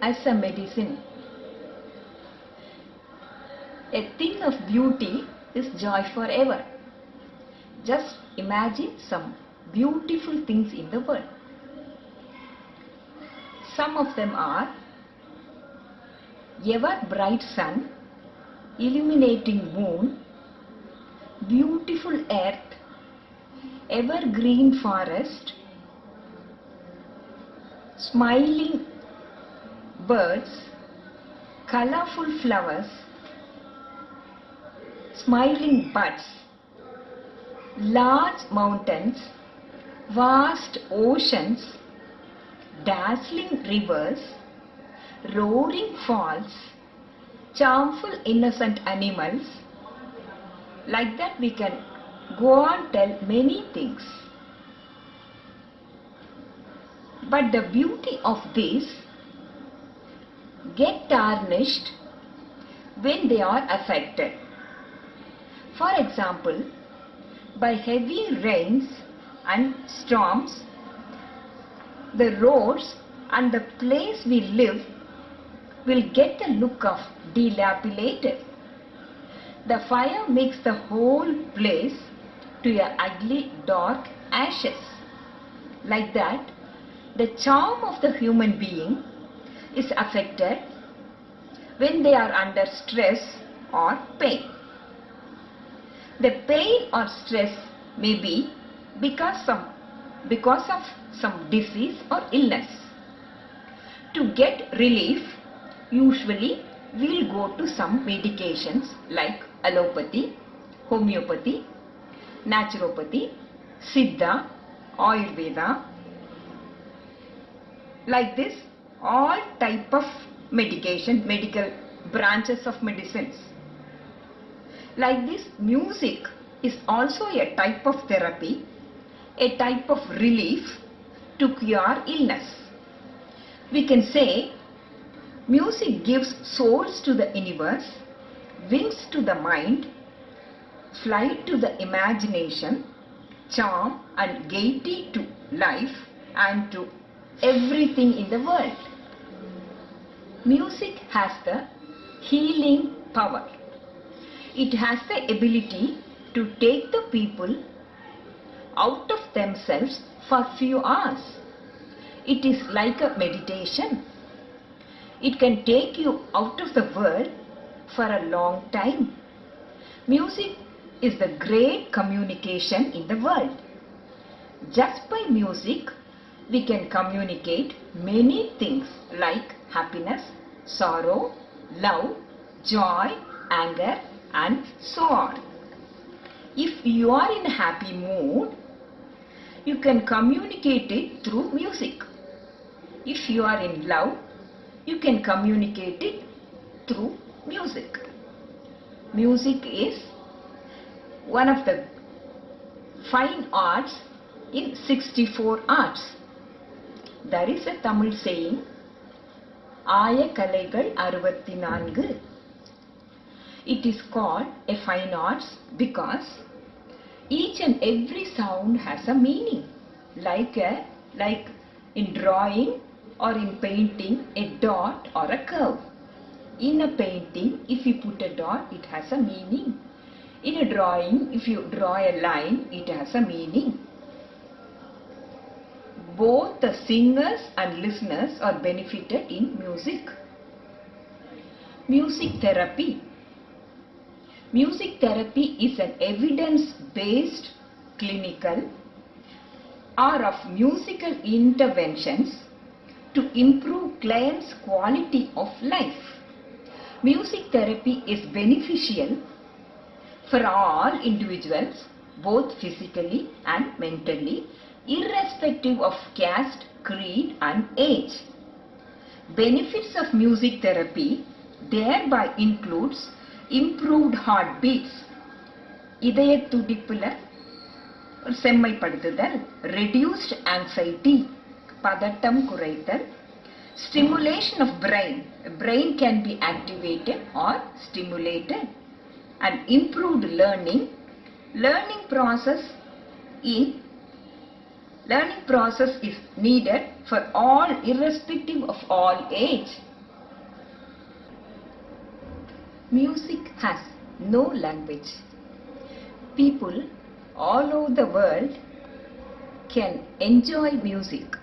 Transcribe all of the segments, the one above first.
as a medicine. A thing of beauty is joy forever. Just imagine some beautiful things in the world. Some of them are ever bright sun, illuminating moon, beautiful earth, evergreen forest, smiling birds, colorful flowers, smiling buds, large mountains, vast oceans, dazzling rivers, roaring falls, charmful innocent animals. Like that we can go on tell many things. But the beauty of these get tarnished when they are affected. For example, by heavy rains and storms, the roads and the place we live will get a look of dilapidated. The fire makes the whole place to a ugly dark ashes. Like that, the charm of the human being is affected when they are under stress or pain. The pain or stress may be because of some disease or illness. To get relief, usually we will go to some medications like allopathy, homeopathy, naturopathy, siddha, ayurveda. Like this, all type of medical branches of medicines. Like this, music is also a type of therapy, a type of relief to cure illness. We can say music gives souls to the universe, wings to the mind, flight to the imagination, charm and gaiety to life and to everything in the world. Music has the healing power. It has the ability to take the people out of themselves for few hours. It is like a meditation. It can take you out of the world for a long time. Music is the great communication in the world. Just by music, we can communicate many things like happiness, sorrow, love, joy, anger, and so on. If you are in a happy mood, you can communicate it through music. If you are in love, you can communicate it through music. Music is one of the fine arts in 64 arts. There is a Tamil saying, Aya Kalaigal 64. It is called a fine arts because each and every sound has a meaning. Like in drawing or in painting, a dot or a curve. In a painting, if you put a dot, it has a meaning. In a drawing, if you draw a line, it has a meaning. Both the singers and listeners are benefited in music. Music therapy. Music therapy is an evidence-based clinical or of musical interventions to improve clients' quality of life. Music therapy is beneficial for all individuals, both physically and mentally, irrespective of caste, creed and age. Benefits of music therapy thereby includes improved heartbeats, இதய துடிப்புல செம்மைப்படுத்துதல், reduced anxiety, பதட்டம் குறைத்தல், stimulation of brain, brain can be activated or stimulated, and improved learning, learning process is needed for all irrespective of all age. Music has no language. People all over the world can enjoy music,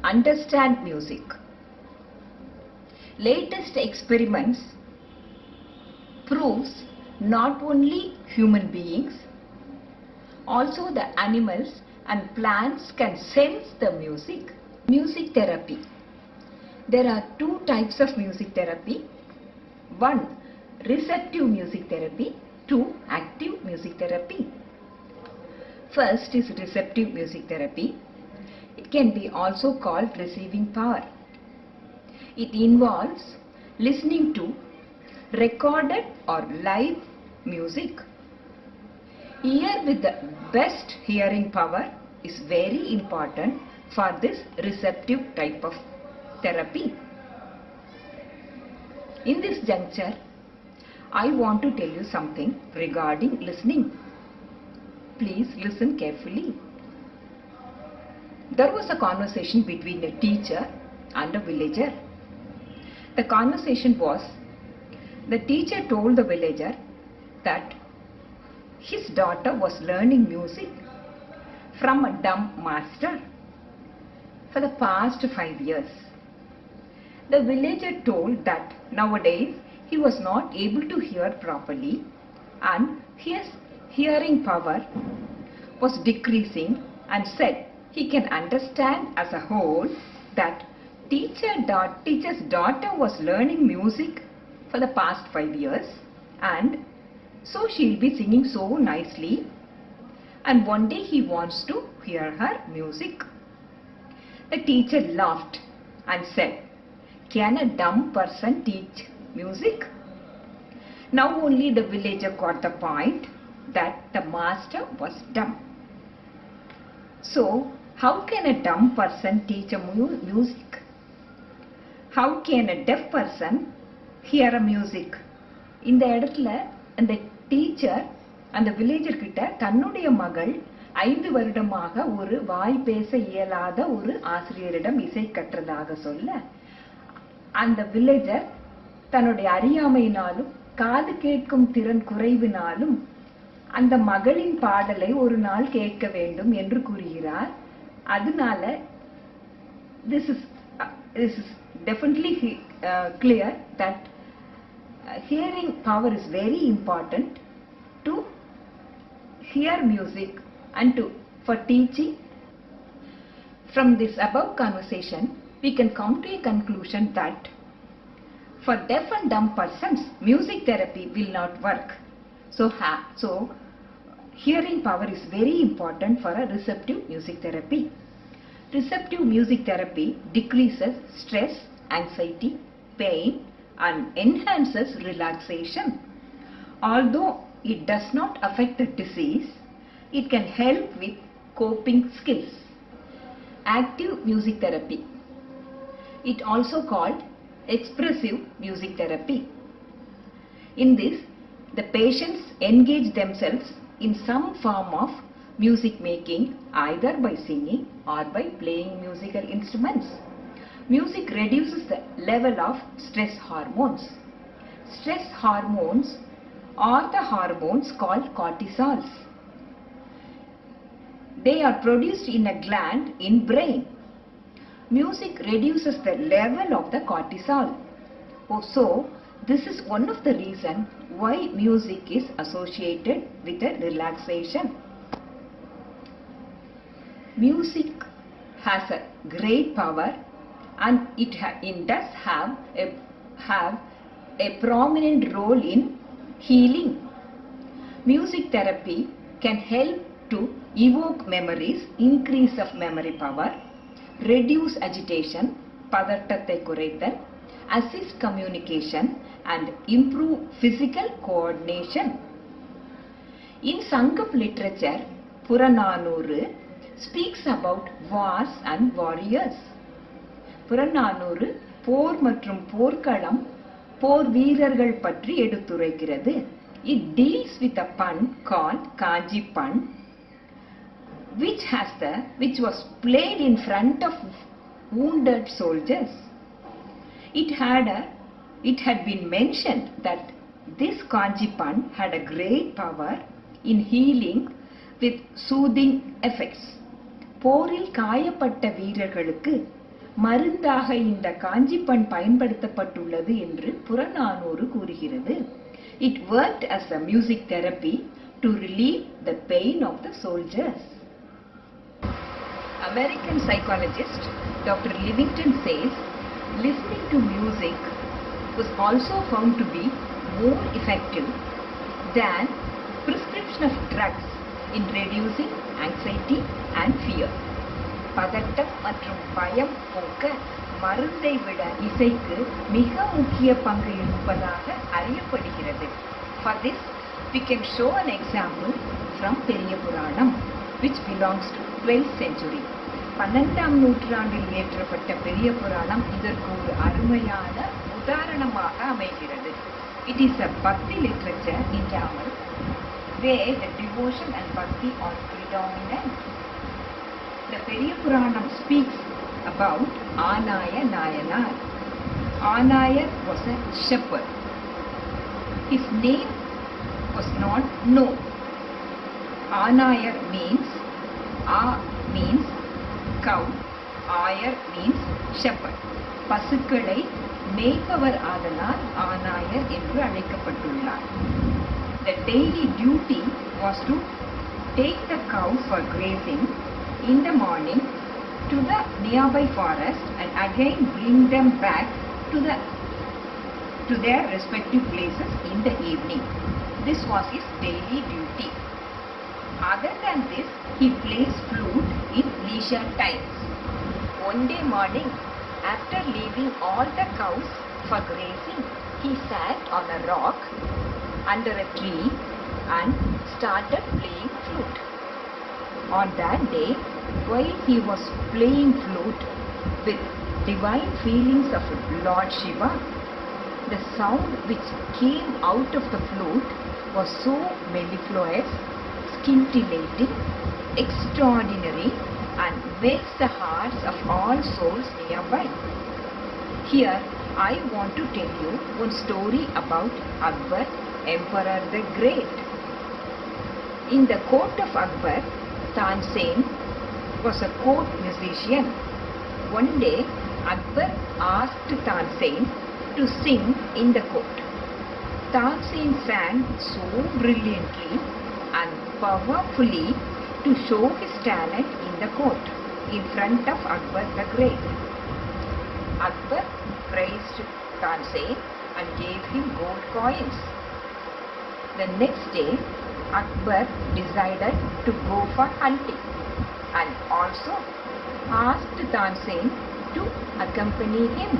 understand music. Latest experiments proves not only human beings, also the animals and plants can sense the music. Music therapy. There are two types of music therapy. One, receptive music therapy. Two, active music therapy. First is receptive music therapy. It can be also called receiving power. It involves listening to recorded or live music. Ear with the best hearing power is very important for this receptive type of therapy. In this juncture, I want to tell you something regarding listening. Please listen carefully. There was a conversation between a teacher and a villager. The conversation was, the teacher told the villager that his daughter was learning music from a dumb master for the past 5 years. The villager told that nowadays he was not able to hear properly and his hearing power was decreasing, and said he can understand as a whole that teacher's daughter was learning music for the past 5 years, and so she'll be singing so nicely, and one day he wants to hear her music. The teacher laughed and said, "Can a dumb person teach music?" Now only the villager got the point that the master was dumb. So, how can a dumb person teach a music? How can a deaf person hear a music? இந்த இடத்துல அந்த teacher அந்த villager கிட்ட தன்னுடைய மகள் 5 வருடமாக ஒரு வாய் பேச இயலாத ஒரு ஆசிரியரிடம் இசை கற்றதாக சொல்ல, அந்த வில்லேஜர் தன்னுடைய அறியாமையினாலும் காது கேட்கும் திறன் குறைவினாலும் அந்த மகளின் பாடலை ஒரு நாள் கேட்க வேண்டும் என்று கூறுகிறார். அதனால this is definitely clear that hearing power is very important to hear music and for teaching. From this above conversation, we can come to a conclusion that for deaf and dumb persons, music therapy will not work. So hearing power is very important for a receptive music therapy. Receptive music therapy decreases stress, anxiety, pain, and enhances relaxation. Although it does not affect the disease, it can help with coping skills. Active music therapy. It also called expressive music therapy. In this, the patients engage themselves in some form of music making, either by singing or by playing musical instruments. Music reduces the level of stress hormones. Stress hormones are the hormones called cortisols. They are produced in a gland in brain. Music reduces the level of the cortisol. So, this is one of the reasons why music is associated with a relaxation. Music has a great power, and it does have a prominent role in healing. Music therapy can help to evoke memories, increase of memory power, reduce agitation, பதட்டத்தை குறைத்தல், assist communication, and improve physical coordination. In Sangam literature, Purananuru speaks about wars and warriors. Purananuru போர் மற்றும் போர்க்களம், போர் வீரர்கள் பற்றி எடுத்துரைக்கிறது. It deals with a pun called Kanji pun, which was played in front of wounded soldiers. It had a It had been mentioned that this Kanjipan had a great power in healing with soothing effects. போரில் காயப்பட்ட வீரர்களுக்கு மருந்தாக இந்த காஞ்சிப்பண் பயன்படுத்தப்பட்டுள்ளது என்று புறநானூறு கூறுகிறது. It worked as a music therapy to relieve the pain of the soldiers. American psychologist Dr. Livington says listening to music was also found to be more effective than prescription of drugs in reducing anxiety and fear. பதட்டம் மற்றும் பயம் போக்க மருந்தை விட இசைக்கு மிக முக்கிய பங்கு இருப்பதாக அறியப்படுகிறது. For this, we can show an example from பெரிய புராணம், which belongs to 12th century. 12ஆம் நூற்றாண்டில் இயற்றப்பட்ட பெரிய புராணம் இதற்கு ஒரு அருமையான உதாரணமாக அமைகிறது. It is a Bhakti literature in Tamil, where the devotion and Bhakti are predominant. The Periya Puranam speaks about Anaya Nayanar. Anayar was a shepherd. His name was not known. Anayar means cow, Ayar means shepherd. பசுக்களை மேய்ப்பவர் ஆதலால் ஆனாயர் என்று அழைக்கப்பட்டுள்ளார். The daily duty was to take the cows for grazing in the morning to the nearby forest and again bring them back to their respective places in the evening. This was his daily duty. Other than this, he plays flute in leisure times. One day morning, after leaving all the cows for grazing, he sat on a rock under a tree and started playing flute. On that day, while he was playing flute with divine feelings of Lord Shiva, the sound which came out of the flute was so mellifluous, scintillating, extraordinary, and melts the hearts of all souls nearby. Here, I want to tell you one story about Akbar, Emperor the Great. In the court of Akbar, Tansen was a court musician. One day, Akbar asked Tansen to sing in the court. Tansen sang so brilliantly and powerfully to show his talent in the court in front of Akbar the Great. Akbar praised Tansen and gave him gold coins. The next day, Akbar decided to go for hunting and also asked Tansen to accompany him.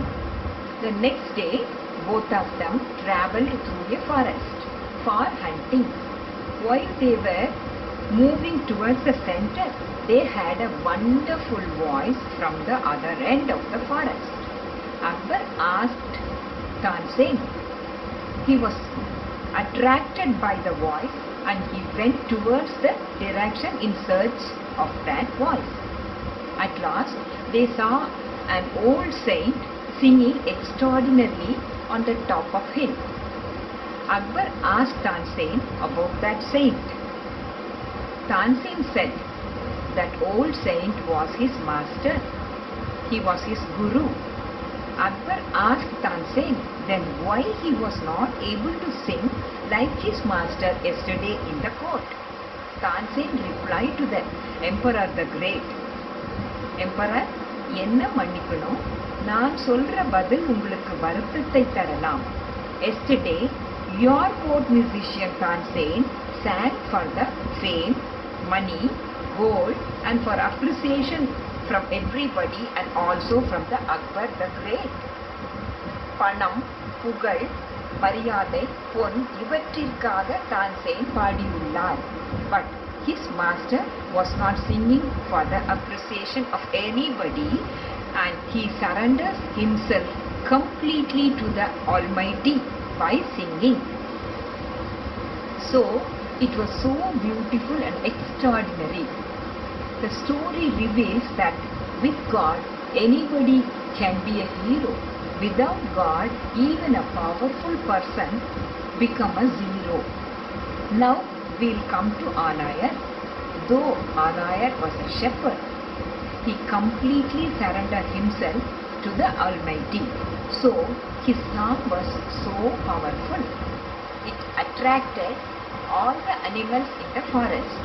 The next day, both of them travelled through a forest for hunting. While they were moving towards the center, they had a wonderful voice from the other end of the forest. Akbar asked Tansen. He was attracted by the voice and he went towards the direction in search of that voice. At last, they saw an old saint singing extraordinarily on the top of hill. Akbar asked Tansen about that saint. Tansen said that old saint was his master. He was his guru. Akbar asked Tansen then why he was not able to sing like his master yesterday in the court. Tansen replied to the Emperor the Great, Emperor, என்ன மன்னிக்கணும், நான் சொல்ற பதில் உங்களுக்கு வருத்தத்தை தரலாம். Yesterday, your court musician Tansen sang for the fame, money, gold and for appreciation from everybody and also from the Akbar the Great. பணம், புகழ், மரியாதை, பொன் இவற்றிற்காக தான்சேன் பாடியுள்ளார். But his master was not singing for the appreciation of anybody and he surrenders himself completely to the Almighty by singing. So, it was so beautiful and extraordinary. The story reveals that with God, anybody can be a hero. Without God, even a powerful person become a zero. Now we'll come to Anayar. Though Anayar was a shepherd, he completely surrendered himself to the Almighty. So his song was so powerful. It attracted all the animals in the forest.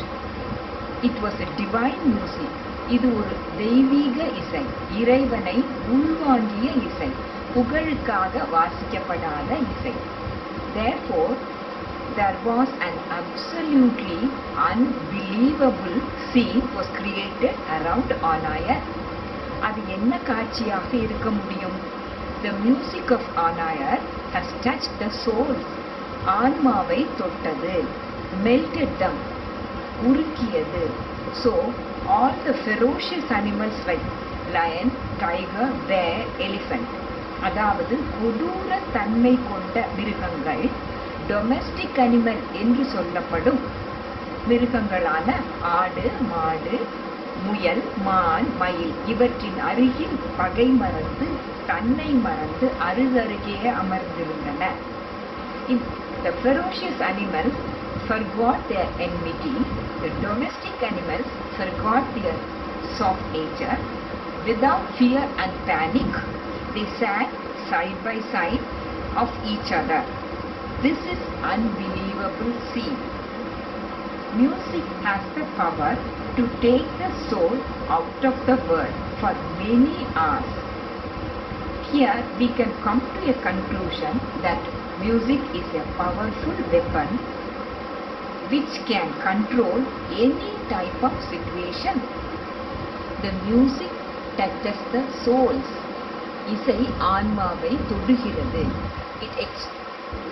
It was a divine music. இது ஒரு தெய்வீக இசை, இறைவனை உள்வாங்கிய இசை, புகழுக்காக வாசிக்கப்படாத இசை. Therefore, there was an absolutely unbelievable scene was created around Anayar. அது என்ன காட்சியாக இருக்க முடியும்? The music of Anayar has touched the souls. ஆன்மாவை தொட்டது, melted them, உருக்கியது. So all the ferocious animals like lion, tiger, bear, elephant, அதாவது கொடூர தன்மை கொண்ட மிருகங்கள், டொமெஸ்டிக் அனிமல் என்று சொல்லப்படும் மிருகங்களான ஆடு, மாடு, முயல், மான், மயில் இவற்றின் அருகில் பகை மறந்து தன்னை மறந்து அருகருகே அமர்ந்திருந்தன. The ferocious animals forgot their enmity. The domestic animals forgot their soft nature. Without fear and panic, they sat side by side of each other. This is unbelievable scene. Music has the power to take the soul out of the world for many hours. Here we can come to a conclusion that music is a powerful weapon which can control any type of situation. The music touches the souls. இசை ஆன்மாவை தொடுகிறது. It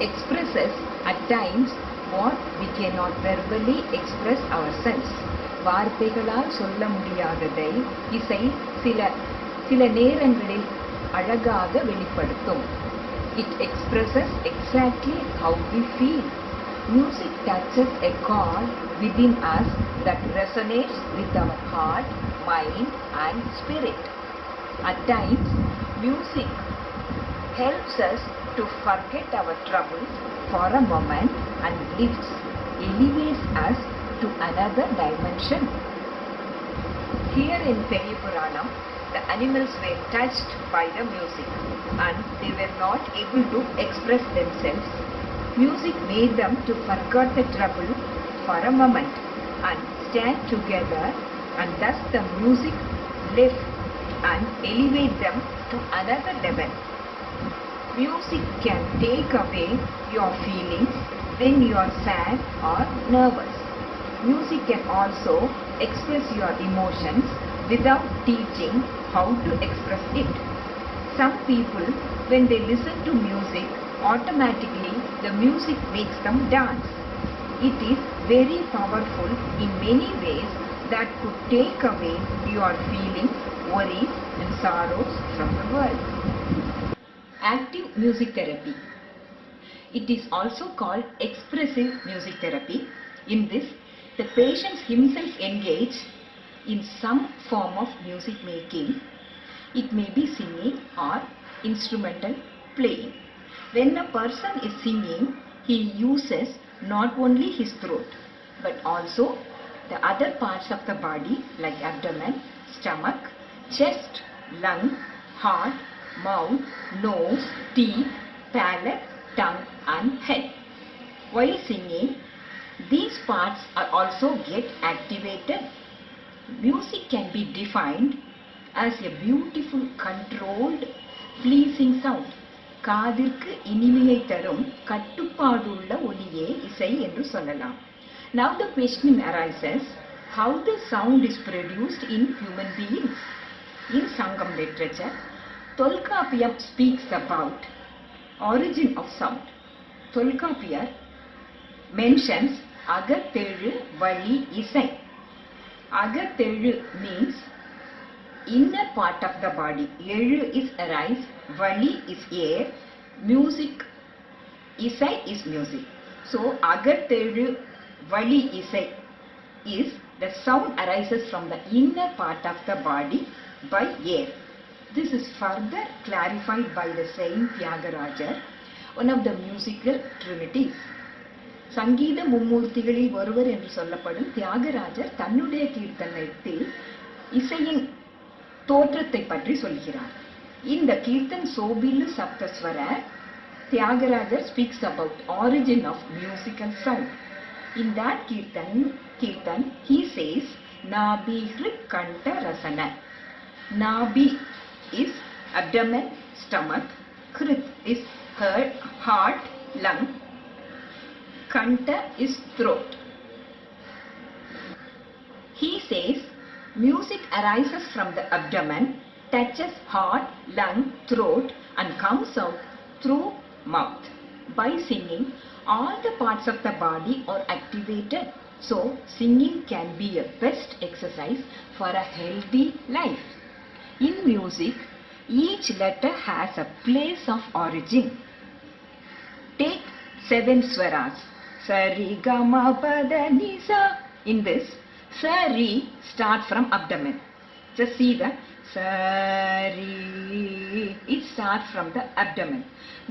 expresses at times what we cannot verbally express ourselves. வார்த்தைகளால் சொல்ல முடியாததை இசை சில நேரங்களில் அழகாக வெளிப்படுத்தும். It expresses exactly how we feel. Music touches a chord within us that resonates with our heart, mind and spirit. At times, music helps us to forget our troubles for a moment and elevates us to another dimension. Here in Periya Puranam, the animals were touched by the music and they were not able to express themselves. Music made them to forget the trouble for a moment and stand together, and thus the music lift and elevate them to another level. Music can take away your feelings when you are sad or nervous. Music can also express your emotions without teaching how to express it. Some people, when they listen to music, automatically the music makes them dance. It is very powerful in many ways that could take away your feelings, worries and sorrows from the world. Active music therapy. It is also called expressive music therapy. In this, the patient himself engage in some form of music making. It may be singing or instrumental playing. When a person is singing, he uses not only his throat but also the other parts of the body like abdomen, stomach, chest, lung, heart, mouth, nose, teeth, palate, tongue and head. While singing, these parts are also get activated. Music can be defined as a beautiful, controlled, pleasing sound. காதிற்கு இனிமையை தரும் கட்டுப்பாடுள்ள ஒலியே இசை என்று சொல்லலாம். Now the question arises, how the sound is produced in human beings? In Sangam literature, Tolkapiyam speaks about origin of sound. Tolkapiyar mentions Agathelu Vali Isai. Agathelu means inner part of the body. Elu is arise, Vali is air, music, Isai is music. So Agathelu Vali Isai is the sound arises from the inner part of the body by air. This is further clarified by the Saint Tyagaraja, one of the musical trinities. சங்கீத மும்மூர்த்திகளில் ஒருவர் என்று சொல்லப்படும் தியாகராஜர் தன்னுடைய கீர்த்தனத்தில் இசையின் தோற்றத்தை பற்றி சொல்கிறார். In the Kirtan Sobilu Saptaswara, Tyagaraja speaks about origin of musical sound. In that Kirtan he says, Nabhi Hrit Kanta Rasana. Nabhi is abdomen, stomach. Hrit is heart, lung. Kanta is throat. He says, music arises from the abdomen, touches heart, lung, throat and comes out through mouth. By singing, all the parts of the body are activated. So, singing can be a best exercise for a healthy life. In music, each letter has a place of origin. Take 7 swaras. Sari, Gama, Pada, Nisa. In this, Sari starts from abdomen. Just see the Sari. It starts from the abdomen.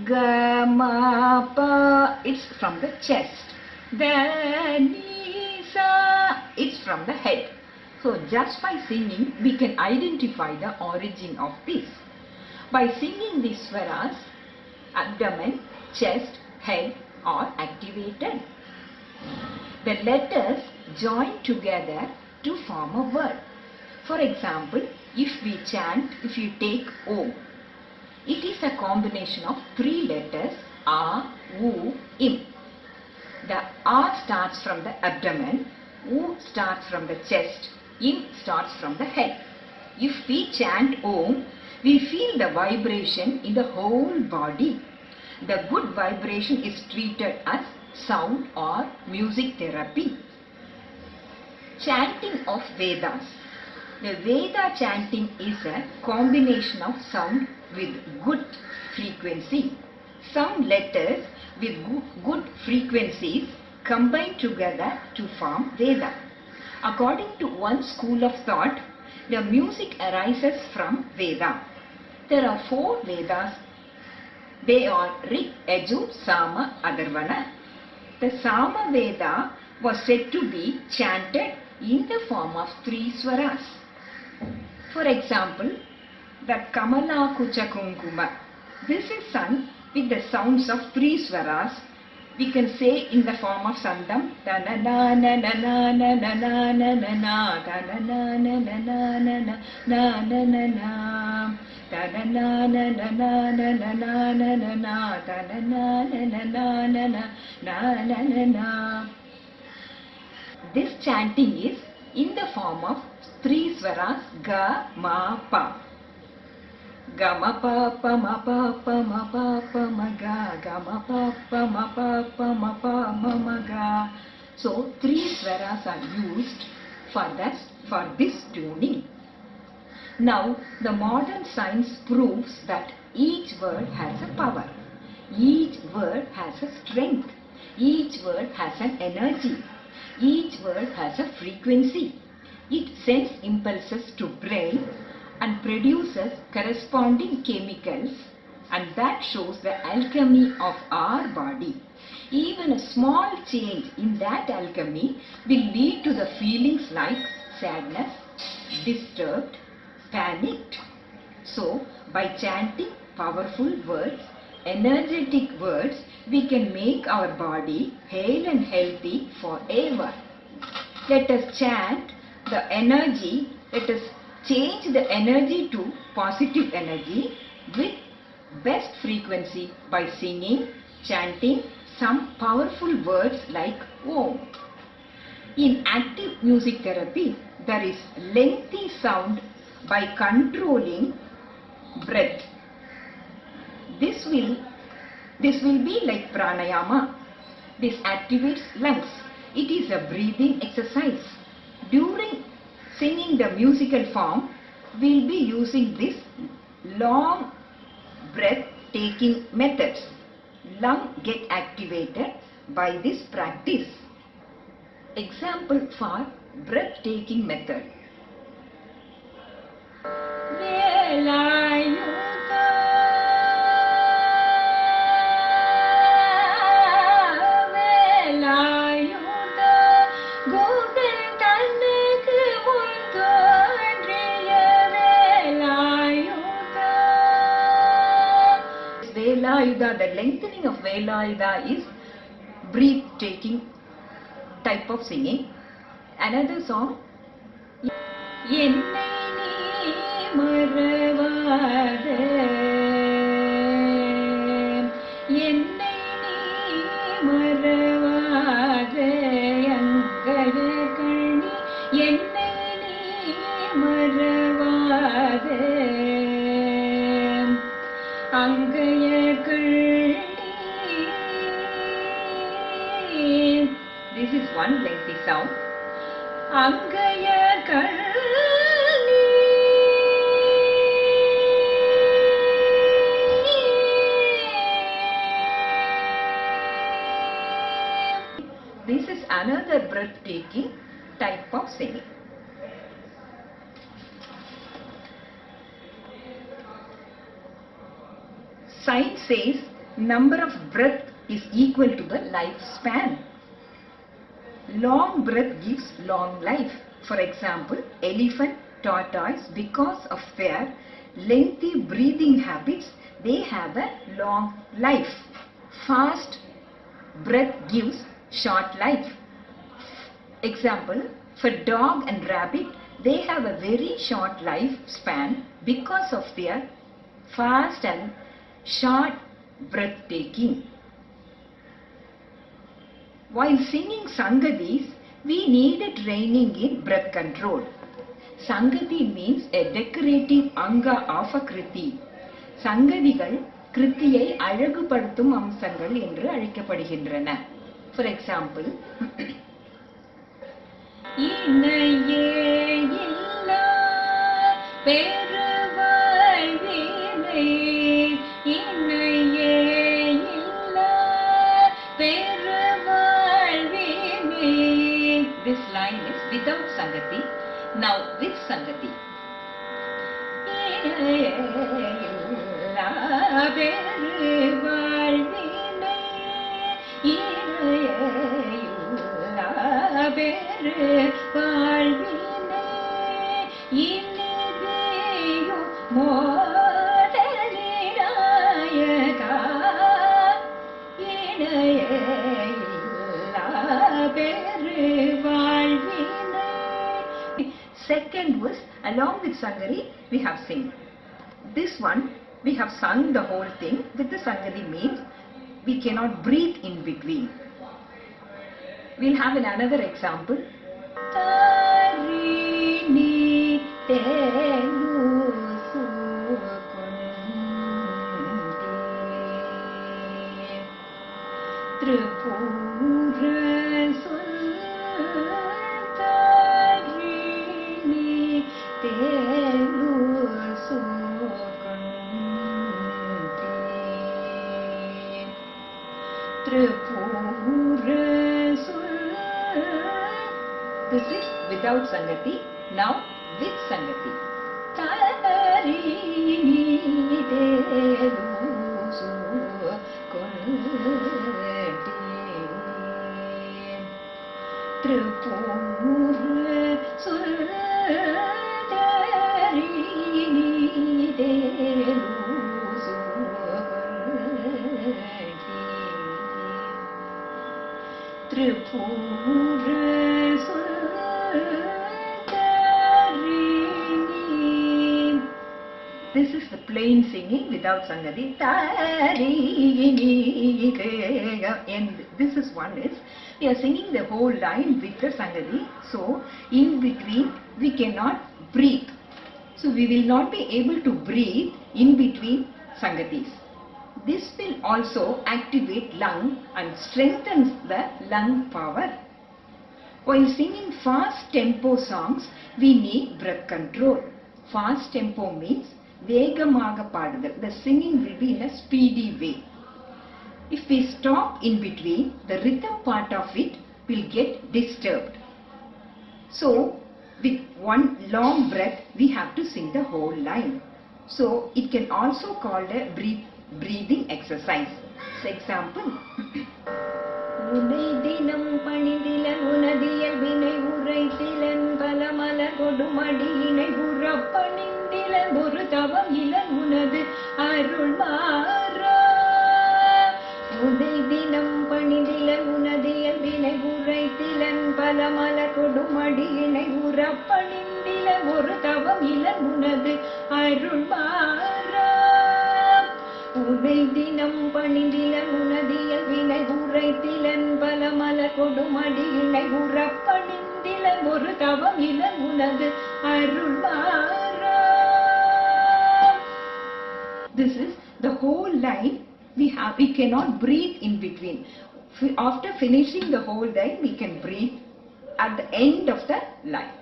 Gama, Pa. It's from the chest. Then Nisa. It's from the head. So just by singing, we can identify the origin of this. By singing these swaras, abdomen, chest, head are activated. The letters join together to form a word. For example, if you take Om, it is a combination of 3 letters A, U, Im. The A starts from the abdomen, U starts from the chest, Im starts from the head. If we chant Om, we feel the vibration in the whole body. The good vibration is treated as sound or music therapy. Chanting of Vedas. The Veda chanting is a combination of sound with good frequency. Some letters with good frequencies combine together to form Veda. According to one school of thought, the music arises from Veda. There are 4 Vedas. They are Rig, Yajur, Sama, Atharvana. The Sama Veda was said to be chanted in the form of 3 swaras. For example, the Kamala Kucha Kunkuma. This is sung with the sounds of 3 swaras. We can say in the form of Sandam. This chanting is in the form of 3 swaras Ga, Ma, Pa. Ga, Ma, Pa, Pa, Ma, Pa, Pa, Ma, Pa, Pa, Ma, Ga. Ga, Ma, Pa, Pa, Ma, Pa, Pa, Ma, Pa, Ma, Ga. So 3 swaras are used for this tuning. Now, the modern science proves that each word has a power. Each word has a strength. Each word has an energy. Each word has a frequency. It sends impulses to brain and produces corresponding chemicals, and that shows the alchemy of our body. Even a small change in that alchemy will lead to the feelings like sadness, disturbed, panicked. So, by chanting powerful words, energetic words, we can make our body hale and healthy forever. Let us chant the energy, let us change the energy to positive energy with best frequency by singing, chanting some powerful words like Om. In active music therapy, there is lengthy sound by controlling breath. This will be like pranayama. This activates lungs. It is a breathing exercise. During singing the musical form, we will be using this long breath taking methods. Lung get activated by this practice. Example for breath taking method. Vela Velayuda, the lengthening of Velayuda is breath-taking type of singing. Another song, Ennai nee maravade, Ennai nee maravade, Angaya kalni, Ennai nee maravade, Angaya kalni. This is one lengthy sound. Angaya kalni. This is another breathtaking type of singing. Science says number of breath is equal to the lifespan. Long breath gives long life. For example, elephant, tortoise, because of their lengthy breathing habits, they have a long life. Fast breath gives short life. Example, for dog and rabbit, they have a very short lifespan because of their fast and short breath taking. While singing Sangadis, we needed training in breath control. Sangati means a decorative anga of a kriti. Sangadigal kritiயை அழகுபடுத்தும் அம்சங்கள் என்று அழைக்கப்படுகின்றன. For example, இணையே இல்லா பெருவாழ்வினை, இணையே இல்லா பெருவாழ்வினை. This line is without Sangati. Now with Sangati. இணையே இல்லா பெருவாழ்வினை, இணையே இல்லா பெருவாழ்வினை, இனிதேயும் மோதலிடாயகா, இணையே இல்லா பெருவாழ்வினை. Second verse, along with Sangari, we have sing. This one, we have sung the whole thing. With the Sangari means we cannot breathe in between. We'll have another example. Tarini telu sukunde, Tripura Tarini telu sukunde, Tripura. This is without Sangati. Now with Sangati. Tarini telu sukunde, Tripura Tarini telu sukunde, Tripura Tarini. This is the plain singing without Sangati. Tarini, and this is one is we are singing the whole line with the Sangati. So in between we cannot breathe. So we will not be able to breathe in between Sangatis. This will also activate lung and strengthens the lung power. While singing fast tempo songs, we need breath control. Fast tempo means vegamaga paadudal. The singing will be in a speedy way. If we stop in between, the rhythm part of it will get disturbed. So with one long breath, we have to sing the whole line. So it can also called a breathing exercise. For example, உனை தினம் பணிதிலன் உனதியல் வினை உரைத்திலன் பலமல கொடுமடியினை உறப்பணிந்திலன் ஒரு தவம் இலன் உனது அருள் மாறா. பலமல கொடுமடியினை உறப்பணிந்தில ஒரு தவம் இளன் உனது அருள் மாறா உனை தினம் பணிந்தில உனதிய வினை உரைத்திலன் பலமல கொடுமடியினை உறப்பணிந்தில ஒரு தவம் இளன் உனது அருள் மாறா. This is the whole line. We cannot breathe in between. After finishing the whole line, we can breathe at the end of the line.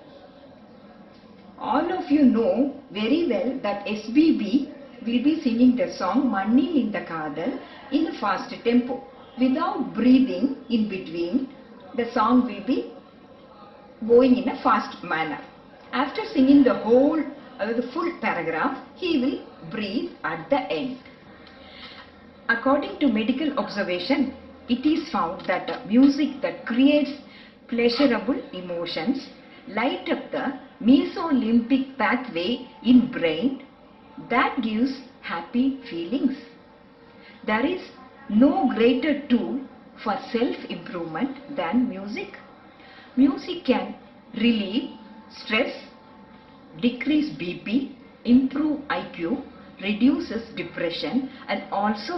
All of you know very well that SBB will be singing the song Mannil Inda Kadal in a fast tempo. Without breathing in between, the song will be going in a fast manner. After singing the full paragraph, he will breathe at the end. According to medical observation, it is found that music that creates pleasurable emotions light up the mesolimbic pathway in brain that gives happy feelings. There is no greater tool for self-improvement than music. Music can relieve stress, decrease BP, improve IQ, reduces depression, and also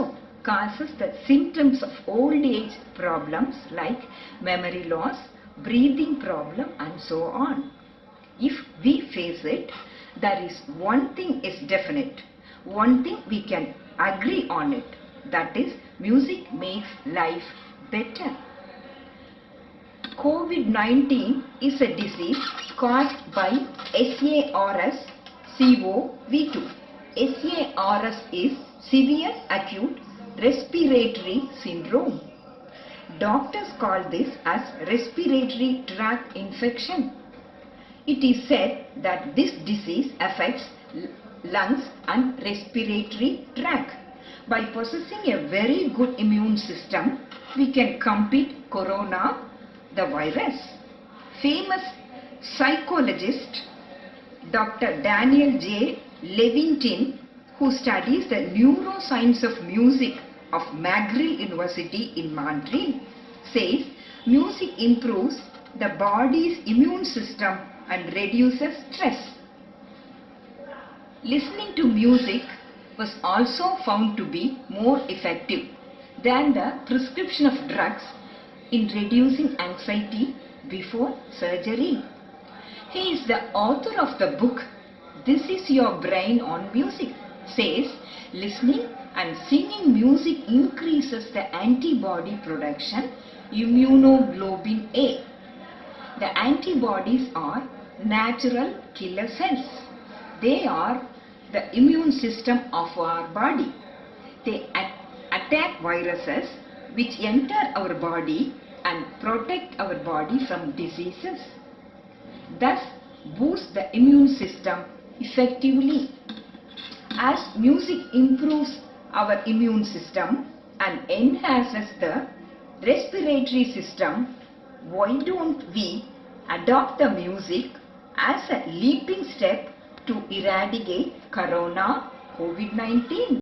causes the symptoms of old age problems like memory loss, breathing problem, and so on. If we face it, there is one thing is definite, one thing we can agree on it, that is music makes life better. COVID-19 is a disease caused by SARS-CoV-2. SARS is severe acute respiratory syndrome. Doctors call this as respiratory tract infection. It is said that this disease affects lungs and respiratory tract. By possessing a very good immune system, we can compete corona, the virus. Famous psychologist Dr. Daniel J. Levitine, who studies the neuroscience of music of McGill University in Montreal, says music improves the body's immune system and reduces stress. Listening to music was also found to be more effective than the prescription of drugs in reducing anxiety before surgery. He is the author of the book This Is Your Brain on Music. Says listening and singing music increases the antibody production, immunoglobulin A. The antibodies are natural killer cells. They are the immune system of our body. They attack viruses which enter our body and protect our body from diseases. Thus boost the immune system effectively. As music improves our immune system and enhances the respiratory system, why don't we adopt the music as a leaping step to eradicate corona, COVID-19?